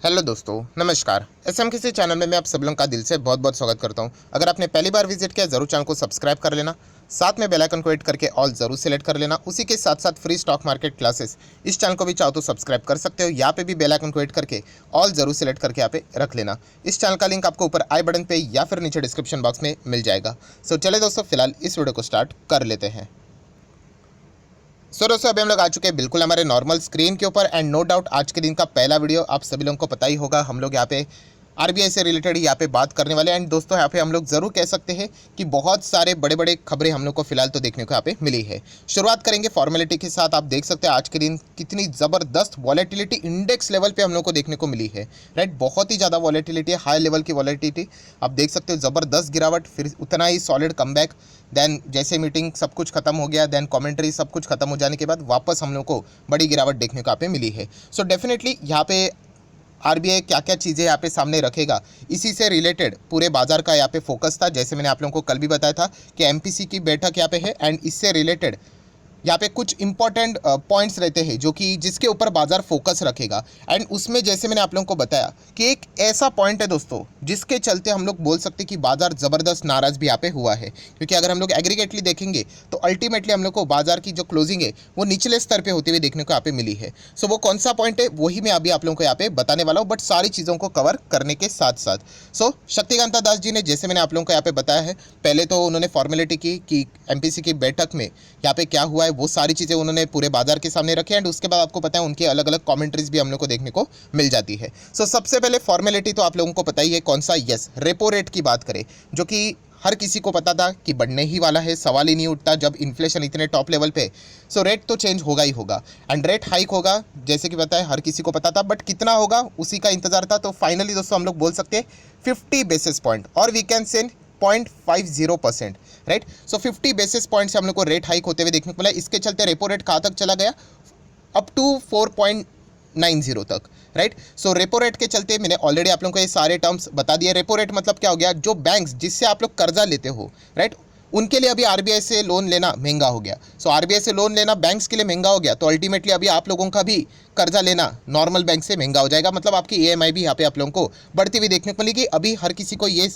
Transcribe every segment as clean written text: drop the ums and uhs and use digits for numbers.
Hello दोस्तों, नमस्कार। SM किसी चैनल में मैं आप सब लोगों का दिल से बहुत बहुत स्वागत करता हूं। अगर आपने पहली बार विजिट किया ज़रूर चैनल को सब्सक्राइब कर लेना, साथ में बेल आइकन को हिट करके ऑल ज़रूर सेलेक्ट कर लेना। उसी के साथ साथ फ्री स्टॉक मार्केट क्लासेस इस चैनल को भी चाहो तो सब्सक्राइब कर सकते हो। यहाँ पे भी बेल आइकन को हिट करके ऑल ज़रूर सेलेक्ट करके यहाँ पे रख लेना। इस चैनल का लिंक आपको ऊपर आई बटन पे या फिर नीचे डिस्क्रिप्शन बॉक्स में मिल जाएगा। सो चले दोस्तों, फिलहाल इस वीडियो को स्टार्ट कर लेते हैं। दोस्तों अभी हम लोग आ चुके हैं बिल्कुल हमारे नॉर्मल स्क्रीन के ऊपर एंड नो डाउट आज के दिन का पहला वीडियो आप सभी लोगों को पता ही होगा। हम लोग यहाँ पे आरबीआई से रिलेटेड यहाँ पे बात करने वाले हैं। एंड दोस्तों यहाँ पे हम लोग ज़रूर कह सकते हैं कि बहुत सारे बड़े बड़े खबरें हम लोग को फिलहाल तो देखने को यहाँ पे मिली है। शुरुआत करेंगे फॉर्मेलिटी के साथ। आप देख सकते हैं आज के दिन कितनी ज़बरदस्त वॉलेटिलिटी इंडेक्स लेवल पे हम लोग को देखने को मिली है। राइट, बहुत ही ज़्यादा वॉलेटिलिटी है, हाई लेवल की वॉलेटिलिटी आप देख सकते हो। ज़बरदस्त गिरावट, फिर उतना ही सॉलिड कमबैक। देन जैसे मीटिंग सब कुछ खत्म हो गया, देन कमेंट्री सब कुछ खत्म हो जाने के बाद वापस हम लोग को बड़ी गिरावट देखने को यहाँ पे मिली है। सो डेफिनेटली यहाँ पे आरबीआई क्या क्या चीज़ें यहाँ पे सामने रखेगा, इसी से रिलेटेड पूरे बाजार का यहाँ पे फोकस था। जैसे मैंने आप लोगों को कल भी बताया था कि एमपीसी की बैठक यहाँ पे है एंड इससे रिलेटेड यहाँ पे कुछ इंपॉर्टेंट पॉइंट्स रहते हैं जो कि जिसके ऊपर बाजार फोकस रखेगा। एंड उसमें जैसे मैंने आप लोगों को बताया कि एक ऐसा पॉइंट है दोस्तों जिसके चलते हम लोग बोल सकते हैं कि बाजार ज़बरदस्त नाराज़ भी यहाँ पे हुआ है। क्योंकि अगर हम लोग एग्रीगेटली देखेंगे तो अल्टीमेटली हम लोग को बाजार की जो क्लोजिंग है वो निचले स्तर पर होते हुए देखने को यहाँ पे मिली है। सो वो कौन सा पॉइंट है वही मैं अभी आप लोगों को यहाँ पे बताने वाला हूँ, बट सारी चीज़ों को कवर करने के साथ साथ। सो शक्तिकांता दास जी ने जैसे मैंने आप लोगों को यहाँ पे बताया है, पहले तो उन्होंने फॉर्मेलिटी की कि एमपीसी की बैठक में यहाँ पे क्या हुआ है वो सारी चीज़ें उन्होंने पूरे बाजार के सामने रखी। एंड उसके बाद आपको पता है उनके अलग अलग कमेंट्रीज भी हम लोग को देखने को मिल जाती है। सो सबसे पहले फॉर्मेलिटी तो आप लोगों को पता ही है कौन सा, यस, रेपो रेट की बात करें जो कि हर किसी को पता था कि बढ़ने ही वाला है, सवाल ही नहीं उठता जब इन्फ्लेशन इतने टॉप लेवल पे। सो रेट तो चेंज होगा ही होगा एंड रेट हाइक होगा जैसे कि पता है, हर किसी को पता था, बट कितना होगा उसी का इंतजार था। तो फाइनली दोस्तों हम लोग बोल सकते हैं 50 बेसिस पॉइंट और we can say 0.50%। Right, so 50 basis point से हम लोग को रेट हाइक होते हुए देखने को मिला। इसके चलते रेपो रेट कहाँ तक चला गया, अप टू 4.90 तक। राइट, सो रेपो रेट के चलते मैंने ऑलरेडी आप लोगों को ये सारे टर्म्स बता दिए। रेपो रेट मतलब क्या हो गया, जो बैंक्स जिससे आप लोग कर्जा लेते हो, राइट, उनके लिए अभी आरबीआई से लोन लेना महंगा हो गया। सो आरबीआई से लोन लेना बैंक्स के लिए महंगा हो गया, तो अल्टीमेटली अभी आप लोगों का भी कर्जा लेना नॉर्मल बैंक से महंगा हो जाएगा। मतलब आपकी ईएमआई भी यहाँ पे आप लोगों को बढ़ती हुई देखने को मिलेगी। अभी हर किसी को ये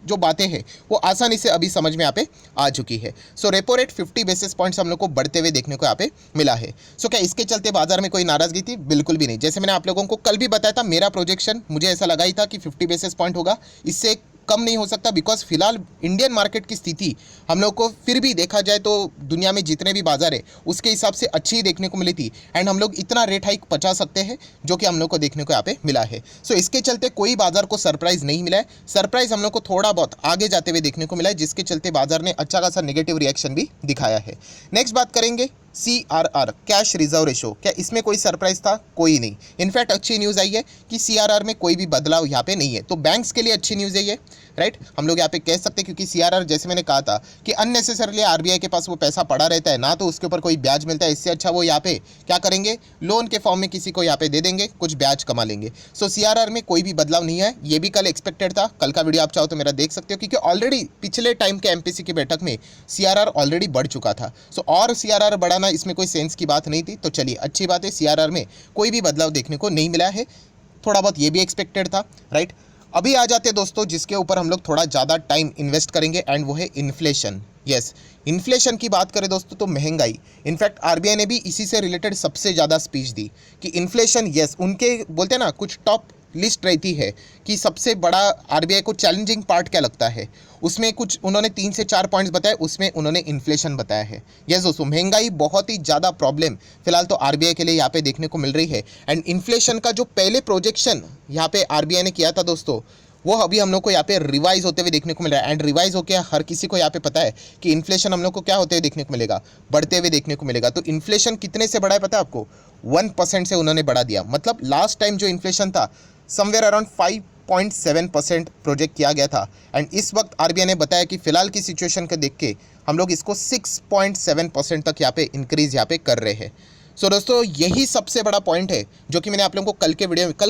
जो बातें हैं वो आसानी से अभी समझ में यहाँ पे आ चुकी है। सो रेपो रेट 50 बेसिस पॉइंट्स हम लोग को बढ़ते हुए देखने को यहाँ पे मिला है। सो क्या इसके चलते बाजार में कोई नाराजगी थी? बिल्कुल भी नहीं। जैसे मैंने आप लोगों को कल भी बताया था, मेरा प्रोजेक्शन मुझे ऐसा लगा ही था कि 50 बेसिस पॉइंट होगा, इससे कम नहीं हो सकता। बिकॉज फिलहाल इंडियन मार्केट की स्थिति हम लोग को फिर भी देखा जाए तो दुनिया में जितने भी बाजार है उसके हिसाब से अच्छी ही देखने को मिली थी। एंड हम लोग इतना रेट हाइक पचा सकते हैं जो कि हम लोग को देखने को यहाँ पे मिला है। सो इसके चलते कोई बाजार को सरप्राइज नहीं मिला है। सरप्राइज हम लोग को थोड़ा बहुत आगे जाते हुए देखने को मिला है, जिसके चलते बाजार ने अच्छा खासा नेगेटिव रिएक्शन भी दिखाया है। नेक्स्ट बात करेंगे CRR, कैश रिजर्व रेशो। क्या इसमें कोई सरप्राइज था? कोई नहीं। इनफैक्ट अच्छी न्यूज़ आई है कि CRR में कोई भी बदलाव यहाँ पे नहीं है, तो बैंक्स के लिए अच्छी न्यूज़ है ये। राइट, हम लोग यहाँ पे कह सकते हैं क्योंकि CRR जैसे मैंने कहा था कि अननेसेसरली आरबीआई के पास वो पैसा पड़ा रहता है, ना तो उसके ऊपर कोई ब्याज मिलता है। इससे अच्छा वो यहाँ पे क्या करेंगे, लोन के फॉर्म में किसी को यहाँ पे दे देंगे, कुछ ब्याज कमा लेंगे। सो CRR में कोई भी बदलाव नहीं है। ये भी कल एक्सपेक्टेड था, कल का वीडियो आप चाहो तो मेरा देख सकते हो, क्योंकि ऑलरेडी पिछले टाइम के एमपीसी की बैठक में CRR ऑलरेडी बढ़ चुका था। सो और CRR बढ़ाना इसमें कोई सेंस की बात नहीं थी। तो चलिए अच्छी बात है, CRR में कोई भी बदलाव देखने को नहीं मिला है। थोड़ा बहुत ये भी एक्सपेक्टेड था। राइट, अभी आ जाते हैं दोस्तों जिसके ऊपर हम लोग थोड़ा ज़्यादा टाइम इन्वेस्ट करेंगे एंड वो है इन्फ्लेशन। यस, इन्फ्लेशन की बात करें दोस्तों तो महंगाई। इनफैक्ट आरबीआई ने भी इसी से रिलेटेड सबसे ज़्यादा स्पीच दी कि इन्फ्लेशन, यस, उनके बोलते हैं ना कुछ टॉप लिस्ट रहती है कि सबसे बड़ा आरबीआई को चैलेंजिंग पार्ट क्या लगता है, उसमें कुछ उन्होंने 3 से 4 पॉइंट्स बताए, उसमें उन्होंने इन्फ्लेशन बताया है। यस दोस्तों, महंगाई बहुत ही ज़्यादा प्रॉब्लम फिलहाल तो आरबीआई के लिए यहाँ पे देखने को मिल रही है। एंड इन्फ्लेशन का जो पहले प्रोजेक्शन यहाँ पे आरबीआई ने किया था दोस्तों, वो अभी हम लोग को यहाँ पे रिवाइज होते हुए देखने को मिल रहा है। एंड रिवाइज होकर हर किसी को यहाँ पे पता है कि इन्फ्लेशन हम लोग को क्या होते हुए देखने को मिलेगा, बढ़ते हुए देखने को मिलेगा। तो इन्फ्लेशन कितने से बढ़ा है पता है आपको? 1% से उन्होंने बढ़ा दिया। मतलब लास्ट टाइम जो इन्फ्लेशन था समवेयर अराउंड 5.7% प्रोजेक्ट किया गया था। एंड इस वक्त आरबीआई ने बताया कि फिलहाल की सिचुएशन को देख के हम लोग इसको 6.7% तक यहाँ पे इंक्रीज यहाँ पे कर रहे हैं। सो दोस्तों यही सबसे बड़ा पॉइंट है जो कि मैंने आप लोगों को कल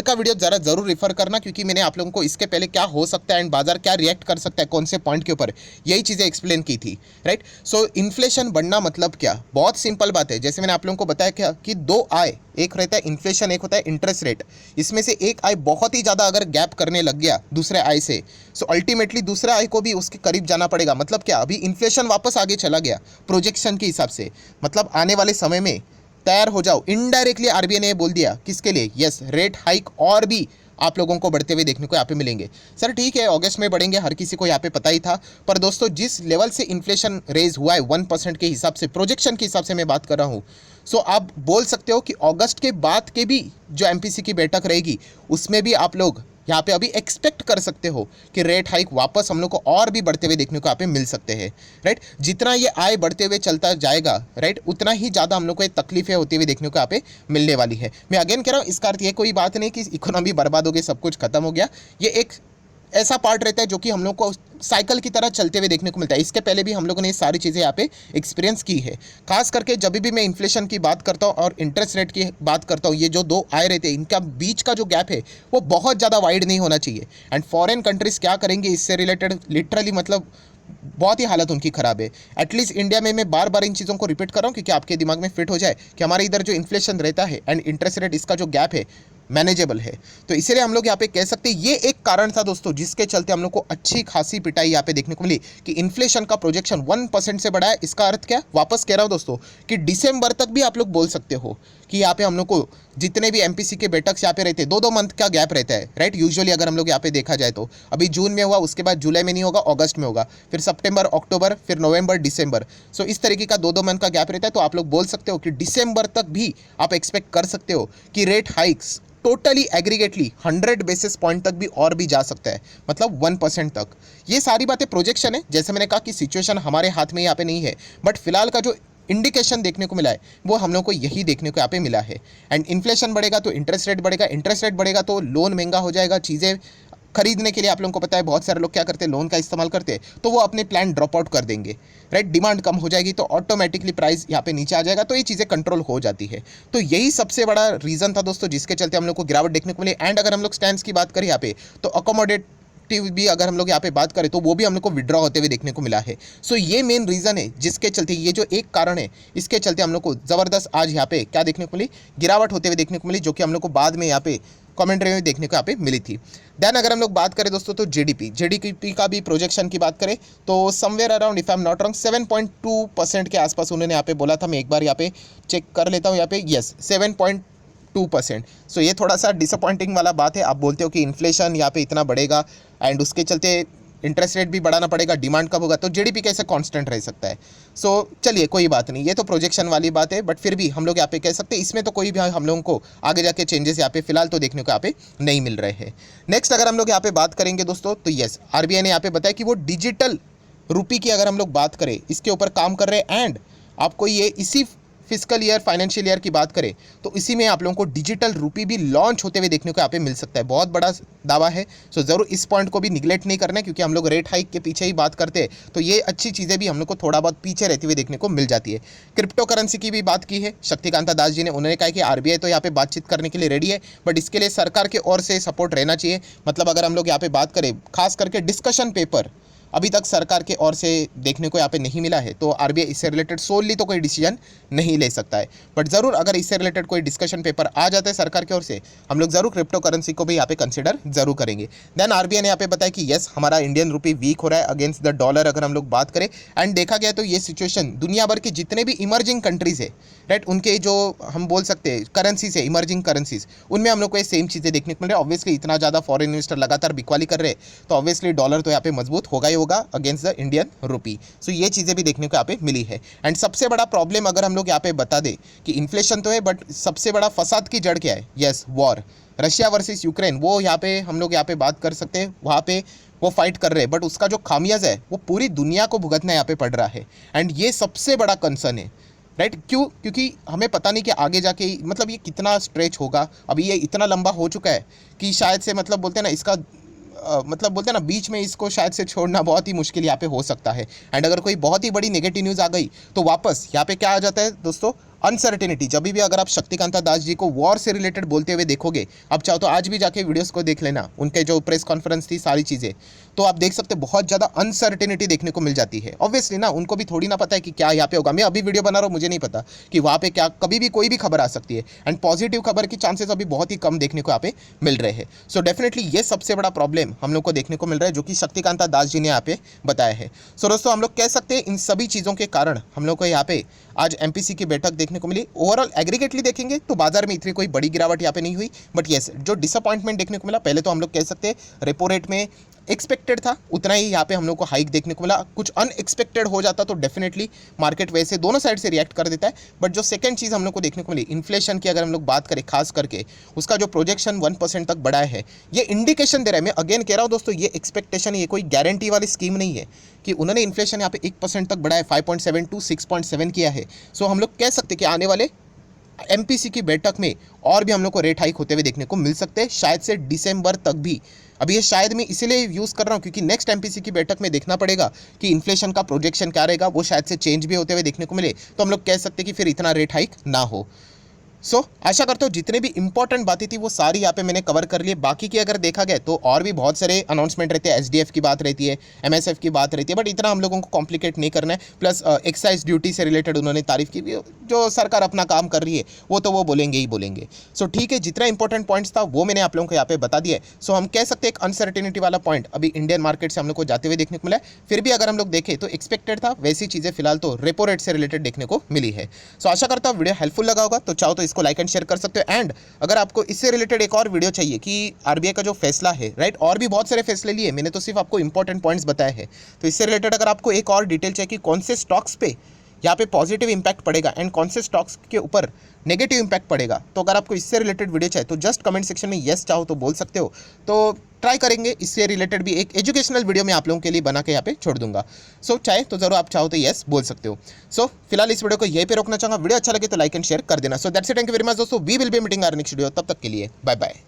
का वीडियो ज़रा ज़रूर रेफर करना, क्योंकि मैंने आप लोगों को इसके पहले क्या हो सकता है एंड बाजार क्या रिएक्ट कर सकता है कौन से पॉइंट के ऊपर, यही चीज़ें एक्सप्लेन की थी, राइट। सो इन्फ्लेशन बढ़ना मतलब क्या, बहुत सिंपल बात है। जैसे मैंने आप लोगों को बताया क्या कि दो आय, एक रहता है इन्फ्लेशन, एक होता है इंटरेस्ट रेट। इसमें से एक आय बहुत ही ज़्यादा अगर गैप करने लग गया दूसरे आय से, सो अल्टीमेटली दूसरे आय को भी उसके करीब जाना पड़ेगा। मतलब क्या, अभी इन्फ्लेशन वापस आगे चला गया प्रोजेक्शन के हिसाब से, मतलब आने वाले समय में तैयार हो जाओ। इनडायरेक्टली आरबीआई ने बोल दिया किसके लिए, यस, रेट हाइक और भी आप लोगों को बढ़ते हुए देखने को यहाँ पे मिलेंगे। सर ठीक है, अगस्त में बढ़ेंगे, हर किसी को यहाँ पे पता ही था। पर दोस्तों जिस लेवल से इन्फ्लेशन रेज हुआ है 1% के हिसाब से, प्रोजेक्शन के हिसाब से मैं बात कर रहा हूँ, सो आप बोल सकते हो कि अगस्त के बाद के भी जो एमपीसी की बैठक रहेगी उसमें भी आप लोग यहाँ पे अभी एक्सपेक्ट कर सकते हो कि रेट हाइक वापस हम लोग को और भी बढ़ते हुए देखने को यहाँ पे मिल सकते हैं, राइट। जितना ये आय बढ़ते हुए चलता जाएगा, राइट, उतना ही ज़्यादा हम लोग को तकलीफें होती हुई देखने को यहाँ पे मिलने वाली है। मैं अगेन कह रहा हूँ, इसका अर्थ ये कोई बात नहीं कि इकोनॉमी बर्बाद हो गई, सब कुछ खत्म हो गया। ये एक ऐसा पार्ट रहता है जो कि हम लोग को साइकिल की तरह चलते हुए देखने को मिलता है। इसके पहले भी हम लोगों ने ये सारी चीज़ें यहाँ पे एक्सपीरियंस की है। खास करके जब भी मैं इन्फ्लेशन की बात करता हूँ और इंटरेस्ट रेट की बात करता हूँ, ये जो दो आए रहते हैं इनका बीच का जो गैप है वो बहुत ज़्यादा वाइड नहीं होना चाहिए। एंड फॉरेन कंट्रीज़ क्या करेंगे इससे रिलेटेड, लिटरली मतलब बहुत ही हालत उनकी ख़राब है। एटलीस्ट इंडिया में मैं बार बार इन चीज़ों को रिपीट कर रहा हूँ क्योंकि आपके दिमाग में फिट हो जाए कि हमारे इधर जो इन्फ्लेशन रहता है एंड इंटरेस्ट रेट, इसका जो गैप है मैनेजेबल है। तो इसीलिए हम लोग यहाँ पे कह सकते हैं ये एक कारण था दोस्तों जिसके चलते हम लोग को अच्छी खासी पिटाई यहाँ पे देखने को मिली कि इन्फ्लेशन का प्रोजेक्शन 1% से बढ़ा है। इसका अर्थ क्या, वापस कह रहा हूँ दोस्तों कि दिसंबर तक भी आप लोग बोल सकते हो कि यहाँ पे हम लोग को जितने भी एमपीसी के बैठक यहाँ पे रहते हैं 2-2 मंथ का गैप रहता है, राइट। यूजुअली अगर हम लोग यहाँ पे देखा जाए तो अभी जून में हुआ, उसके बाद जुलाई में नहीं होगा, अगस्त में होगा, फिर सितंबर, अक्टूबर, फिर नवंबर, दिसंबर। सो इस तरीके का 2-2 मंथ का गैप रहता है। तो आप लोग बोल सकते हो कि दिसंबर तक भी आप एक्सपेक्ट कर सकते हो कि rate hikes totally aggregately 100 basis point तक भी और भी जा सकता है, मतलब 1% तक। ये सारी बातें प्रोजेक्शन है, जैसे मैंने कहा कि सिचुएशन हमारे हाथ में यहाँ पे नहीं है, बट फिलहाल का जो इंडिकेशन देखने को मिला है वो हम लोग को यही देखने को यहाँ पे मिला है। एंड इन्फ्लेशन बढ़ेगा तो इंटरेस्ट रेट बढ़ेगा, इंटरेस्ट रेट बढ़ेगा तो लोन महंगा हो जाएगा। चीज़ें खरीदने के लिए आप लोगों को पता है बहुत सारे लोग क्या करते हैं, लोन का इस्तेमाल करते हैं, तो वो अपने प्लान ड्रॉप आउट कर देंगे, राइट। डिमांड कम हो जाएगी तो ऑटोमेटिकली प्राइस यहाँ पे नीचे आ जाएगा, तो ये चीज़ें कंट्रोल हो जाती है। तो यही सबसे बड़ा रीज़न था दोस्तों जिसके चलते हम लोग को गिरावट देखने को मिली। एंड अगर हम लोग स्टैंड्स की बात करें यहाँ पे, तो अकोमोडेट भी अगर हम लोग यहाँ पे बात करें तो वो भी हम लोग को विड्रॉ होते हुए देखने को मिला है। सो ये मेन रीज़न है जिसके चलते, ये जो एक कारण है इसके चलते हम लोग को ज़बरदस्त आज यहाँ पे क्या देखने को मिली, गिरावट होते हुए देखने को मिली, जो कि हम लोग को बाद में यहाँ पे कमेंट्री में देखने को यहाँ पे मिली थी। देन अगर हम लोग बात करें दोस्तों तो जीडीपी का भी प्रोजेक्शन की बात करें तो somewhere around, if I am not wrong, 7.2% के आसपास उन्होंने यहाँ पे बोला था। मैं एक बार यहाँ पे चेक कर लेता हूँ, यहाँ पे यस 7.2%। सो ये थोड़ा सा डिसअपॉइंटिंग वाला बात है। आप बोलते हो कि इन्फ्लेशन यहाँ पे इतना बढ़ेगा एंड उसके चलते इंटरेस्ट रेट भी बढ़ाना पड़ेगा, डिमांड कब होगा, तो जीडीपी कैसे कांस्टेंट रह सकता है। सो चलिए कोई बात नहीं, ये तो प्रोजेक्शन वाली बात है, बट फिर भी हम लोग यहाँ पे कह सकते हैं इसमें तो कोई भी हम लोगों को आगे जाके चेंजेस यहाँ पे फिलहाल तो देखने को यहाँ पे नहीं मिल रहे हैं। नेक्स्ट अगर हम लोग यहाँ पे बात करेंगे दोस्तों तो यस, आरबीआई ने यहाँ पे बताया कि वो डिजिटल रुपी की अगर हम लोग बात करें इसके ऊपर काम कर रहे हैं। एंड आपको ये इसी फिजिकल ईयर, फाइनेंशियल ईयर की बात करें तो इसी में आप लोगों को डिजिटल रुपी भी लॉन्च होते हुए देखने को यहाँ पे मिल सकता है। बहुत बड़ा दावा है। सो ज़रूर इस पॉइंट को भी निगलेक्ट नहीं करना है, क्योंकि हम लोग रेट हाइक के पीछे ही बात करते हैं तो ये अच्छी चीज़ें भी हम लोग को थोड़ा बहुत पीछे रहती हुई देखने को मिल जाती है। क्रिप्टो करेंसी की भी बात की है शक्तिकांता दास जी ने, उन्होंने कहा कि आरबीआई तो यहाँ पे बातचीत करने के लिए रेडी है, बट इसके लिए सरकार की ओर से सपोर्ट रहना चाहिए। मतलब अगर हम लोग यहाँ पे बात करें खास करके डिस्कशन पेपर अभी तक सरकार के ओर से देखने को यहाँ पे नहीं मिला है, तो आरबीआई इससे रिलेटेड सोलली तो कोई डिसीजन नहीं ले सकता है। बट ज़रूर अगर इससे रिलेटेड कोई डिस्कशन पेपर आ जाता है सरकार की ओर से, हम लोग ज़रूर क्रिप्टो करेंसी को भी यहाँ पे कंसिडर जरूर करेंगे। देन आरबीआई ने यहाँ पे बताया कि यस, हमारा इंडियन रुपी वीक हो रहा है अगेंस्ट द डॉलर अगर हम लोग बात करें। एंड देखा गया तो ये सिचुएशन दुनिया भर के जितने भी इमर्जिंग कंट्रीज़ है, राइट, उनके जो हम बोल सकते हैं करेंसीज है, इमर्जिंग करेंसीज, उनमें हम लोग को ये सेम चीज़ें देखने को मिल रही है। ऑब्वियसली इतना ज़्यादा फॉरेन इन्वेस्टर लगातार बिकवाली कर रहे हैं तो ऑब्वियसली डॉलर तो यहाँ पे मजबूत होगा ही होगा अगेंस्ट द इंडियन रुपी। सो ये चीज़ें भी देखने को यहाँ पे मिली है। एंड सबसे बड़ा प्रॉब्लम अगर हम लोग यहाँ पे बता दें कि इन्फ्लेशन तो है, बट सबसे बड़ा फसाद की जड़ क्या है, yes, war, Russia versus Ukraine. वो यहाँ पे हम लोग यहाँ पे बात कर सकते हैं, वहाँ पे वो फाइट कर रहे हैं, बट उसका जो खामियाजा है वो पूरी दुनिया को भुगतना यहाँ पे पड़ रहा है। एंड ये सबसे बड़ा कंसर्न है, राइट। क्यों? क्योंकि हमें पता नहीं कि आगे जाके मतलब ये कितना स्ट्रेच होगा। अभी ये इतना लंबा हो चुका है कि शायद से मतलब बोलते हैं ना इसका मतलब बोलते हैं ना बीच में इसको शायद से छोड़ना बहुत ही मुश्किल यहाँ पे हो सकता है। एंड अगर कोई बहुत ही बड़ी नेगेटिव न्यूज़ आ गई तो वापस यहाँ पे क्या आ जाता है दोस्तों, अनसर्टेनिटी, जब भी अगर आप शक्तिकांता दास जी को वॉर से रिलेटेड बोलते हुए देखोगे, आप चाहो तो आज भी जाके वीडियोस को देख लेना, उनके जो प्रेस कॉन्फ्रेंस थी सारी चीज़ें, तो आप देख सकते बहुत ज़्यादा अनसर्टेनिटी देखने को मिल जाती है। ऑब्वियसली ना, उनको भी थोड़ी ना पता है कि क्या यहाँ पे होगा। मैं अभी वीडियो बना रहा हूँ, मुझे नहीं पता कि वहाँ पे क्या कभी भी कोई भी खबर आ सकती है, एंड पॉजिटिव खबर की चांसेस अभी बहुत ही कम देखने को यहाँ पे मिल रहे हैं। सो डेफिनेटली ये सबसे बड़ा प्रॉब्लम हम लोग को देखने को मिल रहा है, जो कि शक्तिकांता दास जी ने यहाँ पे बताया है। सो दोस्तों, हम लोग कह सकते हैं इन सभी चीज़ों के कारण हम लोग को यहाँ पे आज एमपीसी की बैठक देखने को मिली। ओवरऑल एग्रीगेटली देखेंगे तो बाजार में इतनी कोई बड़ी गिरावट यहाँ पे नहीं हुई, बट येस, जो डिसअपॉइंटमेंट देखने को मिला, पहले तो हम लोग कह सकते हैं रेपो रेट में एक्सपेक्टेड था उतना ही यहाँ पे हम लोग को हाइक देखने को मिला। कुछ अनएक्सपेक्टेड हो जाता तो डेफिनेटली मार्केट वैसे दोनों साइड से रिएक्ट कर देता है। बट जो सेकंड चीज़ हम लोग को देखने को मिली, इन्फ्लेशन की अगर हम लोग बात करें खास करके, उसका जो प्रोजेक्शन 1% तक बढ़ाया है, ये इंडिकेशन दे रहा है। मैं अगेन कह रहा हूँ दोस्तों, ये एक्सपेक्टेशन, ये कोई गारंटी वाली स्कीम नहीं है कि उन्होंने इन्फ्लेशन यहाँ पे 1% तक बढ़ाया, 5.7 टू 6.7 किया है। सो हम लोग कह सकते कि आने वाले एमपीसी की बैठक में और भी हम लोग को रेट हाइक होते हुए देखने को मिल सकते हैं, शायद से दिसंबर तक भी। अभी ये शायद मैं इसीलिए यूज़ कर रहा हूँ क्योंकि नेक्स्ट एमपीसी की बैठक में देखना पड़ेगा कि इन्फ्लेशन का प्रोजेक्शन क्या रहेगा, वो शायद से चेंज भी होते हुए देखने को मिले, तो हम लोग कह सकते हैं कि फिर इतना रेट हाइक ना हो। सो आशा करता हूँ जितने भी इंपॉर्टेंट बातें थी वो सारी यहाँ पे मैंने कवर कर लिए। बाकी की अगर देखा गया तो और भी बहुत सारे अनाउंसमेंट रहते हैं, एसडीएफ की बात रहती है, एमएसएफ की बात रहती है, बट इतना हम लोगों को कॉम्प्लिकेट नहीं करना है। प्लस एक्साइज ड्यूटी से रिलेटेड उन्होंने तारीफ की, जो सरकार अपना काम कर रही है वो तो वो बोलेंगे ही बोलेंगे। सो ठीक है, जितना इंपॉर्टेंट पॉइंट्स था वो मैंने आप लोगों को यहाँ पे बता दिया है। सो हम कह सकते हैं एक अनसर्टेनिटी वाला पॉइंट अभी इंडियन मार्केट से हम लोग को जाते हुए देखने को मिला है। फिर भी अगर हम लोग देखें तो एक्सपेक्टेड था, वैसी चीज़ें फिलहाल तो रेपो रेट से रिलेटेड देखने को मिली है। सो आशा करता हूँ वीडियो हेल्पफुल लगा होगा, तो चाहो तो इसको लाइक एंड शेयर कर सकते हो। एंड अगर आपको इससे रिलेटेड एक और वीडियो चाहिए कि आरबीआई का जो फैसला है, राइट, और भी बहुत सारे फैसले लिए, मैंने तो सिर्फ आपको इंपॉर्टेंट पॉइंट्स बताए हैं, तो इससे रिलेटेड अगर आपको एक और डिटेल चाहिए कि कौन से स्टॉक्स पे यहाँ पे पॉजिटिव इंपैक्ट पड़ेगा एंड कौन से स्टॉक्स के ऊपर नेगेटिव इंपैक्ट पड़ेगा, तो अगर आपको इससे रिलेटेड वीडियो चाहिए तो जस्ट कमेंट सेक्शन में येस चाहो तो बोल सकते हो, तो ट्राई करेंगे। इससे रिलेटेड भी एक एजुकेशनल वीडियो मैं आप लोगों के लिए बना के यहाँ पे छोड़ दूंगा। सो चाहे तो जरूर आप चाहो तो येस बोल सकते हो। सो फिलहाल इस वीडियो को यहीं पे रोकना चाहूँगा। वीडियो अच्छा लगे तो लाइक एंड शेयर कर देना। So that's it, thank you very much दोस्तों, we will be meeting our next video. तब तक के लिए बाय बाय।